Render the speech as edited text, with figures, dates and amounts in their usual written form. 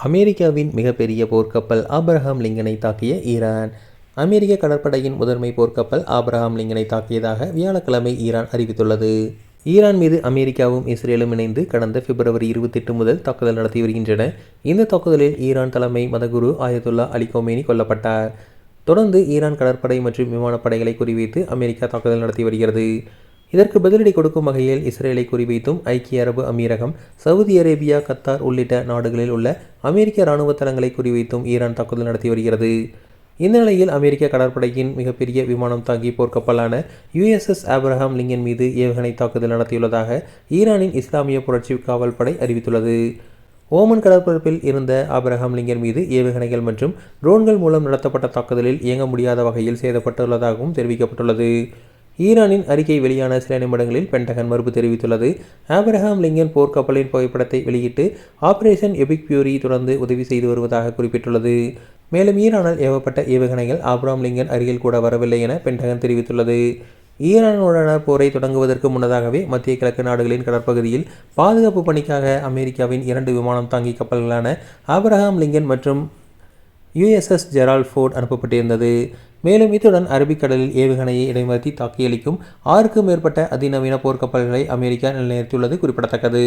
அமெரிக்காவின் மிகப்பெரிய போர்க்கப்பல் ஆபிரகாம் லிங்கனை தாக்கிய ஈரான். அமெரிக்க கடற்படையின் முதன்மை போர்க்கப்பல் ஆபிரகாம் லிங்கனை தாக்கியதாக வியாழக்கிழமை ஈரான் அறிவித்துள்ளது. ஈரான் மீது அமெரிக்காவும் இஸ்ரேலும் இணைந்து கடந்த பிப்ரவரி 28 முதல் தாக்குதல் நடத்தி வருகின்றன. இந்த தாக்குதலில் ஈரான் தலைமை மதகுரு ஆயத்துல்லா அலி கொமேனி கொல்லப்பட்டார். தொடர்ந்து ஈரான் கடற்படை மற்றும் விமானப்படைகளை குறிவைத்து அமெரிக்கா தாக்குதல் நடத்தி வருகிறது. இதற்கு பதிலடி கொடுக்கும் வகையில் இஸ்ரேலை குறிவைத்தும் ஐக்கிய அரபு அமீரகம், சவுதி அரேபியா, கத்தார் உள்ளிட்ட நாடுகளில் உள்ள அமெரிக்க இராணுவ தளங்களை குறிவைத்தும் ஈரான் தாக்குதல் நடத்தி வருகிறது. இந்த நிலையில் அமெரிக்க கடற்படையின் மிகப்பெரிய விமானம் தாங்கி போர்க்கப்பலான USS ஆபிரகாம் லிங்கன் மீது ஏவுகணை தாக்குதல் நடத்தியுள்ளதாக ஈரானின் இஸ்லாமிய புரட்சி காவல் படை அறிவித்துள்ளது. ஓமன் கடற்பரப்பில் இருந்த ஆபிரகாம் லிங்கன் மீது ஏவுகணைகள் மற்றும் ட்ரோன்கள் மூலம் நடத்தப்பட்ட தாக்குதலில் இயங்க முடியாத வகையில் சேதப்பட்டுள்ளதாகவும் தெரிவிக்கப்பட்டுள்ளது. ஈரானின் அறிக்கை வெளியான சில நிமிடங்களில் பென்டகன் மறுப்பு தெரிவித்துள்ளது. ஆபிரகாம் லிங்கன் போர்க்கப்பலின் புகைப்படத்தை வெளியிட்டு ஆபரேஷன் எபிக் பியூரி தொடர்ந்து உதவி செய்து வருவதாக குறிப்பிட்டுள்ளது. மேலும் ஈரானால் ஏவப்பட்ட ஏவுகணைகள் ஆபிரகாம் லிங்கன் அருகில் கூட வரவில்லை என பென்டகன் தெரிவித்துள்ளது. ஈரானுடனான போரை தொடங்குவதற்கு முன்னதாகவே மத்திய கிழக்கு நாடுகளின் கடற்பகுதியில் பாதுகாப்பு பணிக்காக அமெரிக்காவின் 2 விமானம் தாங்கி கப்பல்களான ஆபிரகாம் லிங்கன் மற்றும் USS ஜெரால்ட் ஃபோர்ட் அனுப்பப்பட்டிருந்தது. மேலும் இத்துடன் அரபிக்கடலில் ஏவுகணையை இடைமறித்து தாக்கியளிக்கும் 6க்கும் மேற்பட்ட அதிநவீன போர்க்கப்பல்களை அமெரிக்கா நிலைநிறுத்தியுள்ளது குறிப்பிடத்தக்கது.